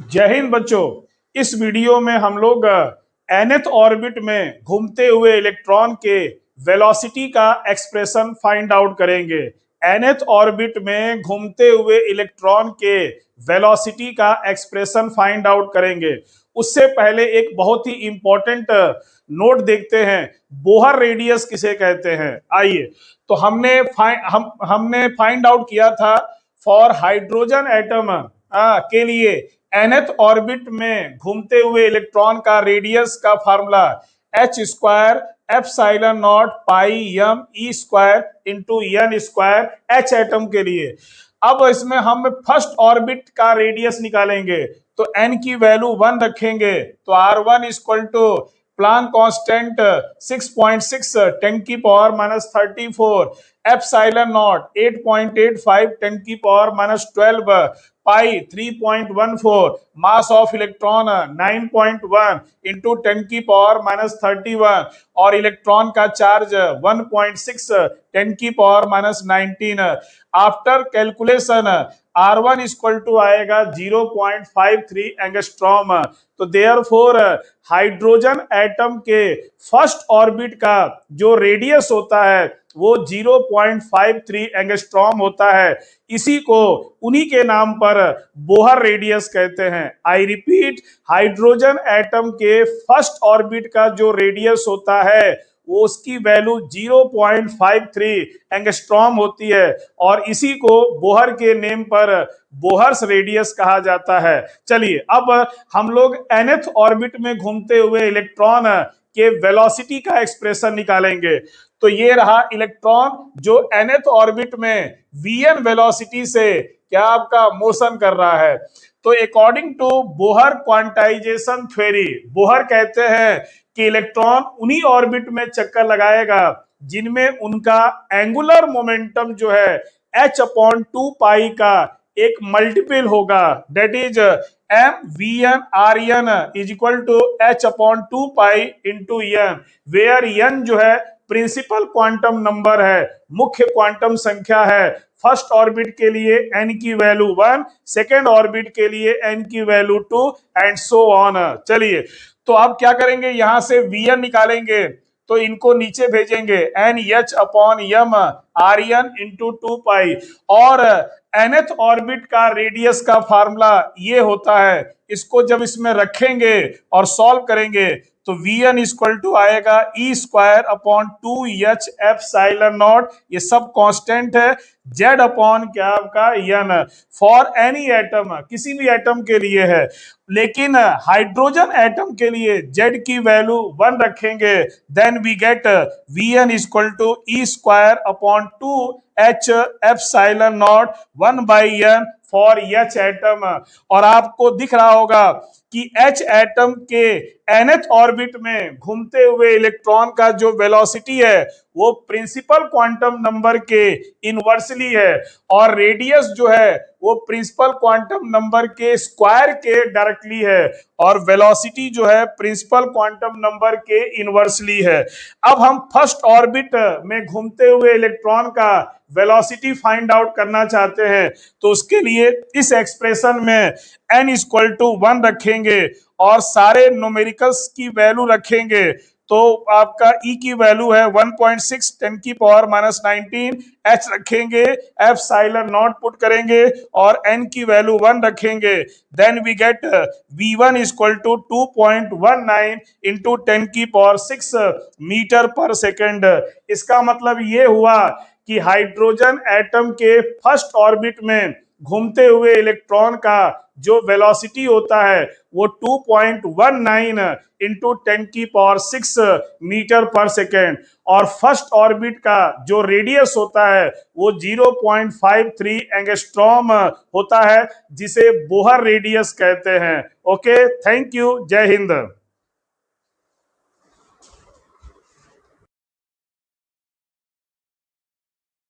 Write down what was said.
जय हिंद बच्चों। इस वीडियो में हम लोग nth ऑर्बिट में घूमते हुए इलेक्ट्रॉन के वेलोसिटी का एक्सप्रेशन फाइंड आउट करेंगे। nth ऑर्बिट में घूमते हुए इलेक्ट्रॉन के वेलोसिटी का एक्सप्रेशन फाइंड आउट करेंगे। उससे पहले एक बहुत ही इंपॉर्टेंट नोट देखते हैं। बोहर रेडियस किसे कहते हैं? आइए, तो हमने फाइंड आउट किया था फॉर हाइड्रोजन एटम के लिए nth ऑर्बिट में घूमते हुए इलेक्ट्रॉन का रेडियस का formula h square epsilon naught pi m e square into n square h atom के लिए। अब इसमें हम फर्स्ट ऑर्बिट का रेडियस निकालेंगे तो n की वैल्यू 1 रखेंगे तो r1 equal to Planck constant 6.6 10 की पावर माइनस 34 एप्सिलॉन नॉट 8.85 10 की power minus 12 pi 3.14 mass of electron 9.1 into 10 की पावर माइनस 31 और इलेक्ट्रॉन का चार्ज 1.6 10 की power minus 19। After calculation R1 equal to आएगा 0.53 एंगस्ट्रॉम। तो देयरफॉर हाइड्रोजन एटम के first orbit का जो रेडियस होता है वो 0.53 एंगस्ट्रॉम होता है। इसी को उन्हीं के नाम पर बोहर रेडियस कहते हैं। आई रिपीट, हाइड्रोजन एटम के फर्स्ट ऑर्बिट का जो रेडियस होता है वो उसकी वैल्यू 0.53 एंगस्ट्रॉम होती है और इसी को बोहर के नेम पर बोहर्स रेडियस कहा जाता है। चलिए, अब हम लोग nth ऑर्बिट में घूमते हुए इलेक्ट्रॉन के वेलोसिटी का एक्सप्रेशन निकालेंगे। तो ये रहा इलेक्ट्रॉन जो nth ऑर्बिट में vn वेलोसिटी से क्या आपका मोशन कर रहा है। तो according to Bohr quantization theory, Bohr कहते हैं कि इलेक्ट्रॉन उन्हीं ऑर्बिट में चक्कर लगाएगा जिनमें उनका एंगुलर मोमेंटम जो है h अपॉन 2 पाई का एक मल्टीपल होगा, that is m v n r n is equal to h upon 2 pi into n, where n जो है प्रिंसिपल क्वांटम नंबर है, मुख्य क्वांटम संख्या है। फर्स्ट ऑर्बिट के लिए n की वैल्यू 1, सेकेंड ऑर्बिट के लिए n की वैल्यू 2 एंड सो ऑन। चलिए, तो अब क्या करेंगे, यहां से Vn निकालेंगे तो इनको नीचे भेजेंगे n h upon m r n into 2 pi और nth ऑर्बिट का रेडियस का फार्मूला ये होता है। इसको जब इसमें रखेंगे और सॉल्व करेंगे तो Vn इक्वल टू आएगा E square upon 2h epsilon naught, ये सब कांस्टेंट है, z अपॉन क्या आपका n फॉर एनी एटम, किसी भी एटम के लिए है। लेकिन हाइड्रोजन एटम के लिए z की वैल्यू 1 रखेंगे, then we get Vn equal to e square upon 2h epsilon naught 1 by n for H atom. और आपको दिख रहा होगा कि H एटम के nth ऑर्बिट में घूमते हुए इलेक्ट्रॉन का जो वेलोसिटी है वो प्रिंसिपल क्वांटम नंबर के इनवर्सली है और रेडियस जो है वो प्रिंसिपल क्वांटम नंबर के स्क्वायर के डायरेक्टली है और वेलोसिटी जो है प्रिंसिपल क्वांटम नंबर के इनवर्सली है। अब हम फर्स्ट ऑर्बिट में घूमते हुए इलेक्ट्रॉन का वेलोसिटी फाइंड आउट करना चाहते हैं तो उसके लिए इस एक्सप्रेशन में n इक्वल टू 1 रखेंगे और सारे न्यूमेरिकल्स की वैल्यू रखेंगे। तो आपका E की वैल्यू है 1.6 10 की पावर माइनस 19, H रखेंगे, एप्सिलॉन नॉट पुट करेंगे और N की वैल्यू 1 रखेंगे, then we get V1 equal to 2.19 into 10 की पावर 6 मीटर पर सेकेंड। इसका मतलब ये हुआ कि हाइड्रोजन एटम के फर्स्ट ऑर्बिट में घूमते हुए इलेक्ट्रॉन का जो वेलोसिटी होता है वो 2.19 इंटू 10 की पावर 6 मीटर पर सेकेंड और फर्स्ट ऑर्बिट का जो रेडियस होता है वो 0.53 एंगस्ट्रॉम होता है जिसे बोहर रेडियस कहते हैं। ओके, थैंक यू, जय हिंद।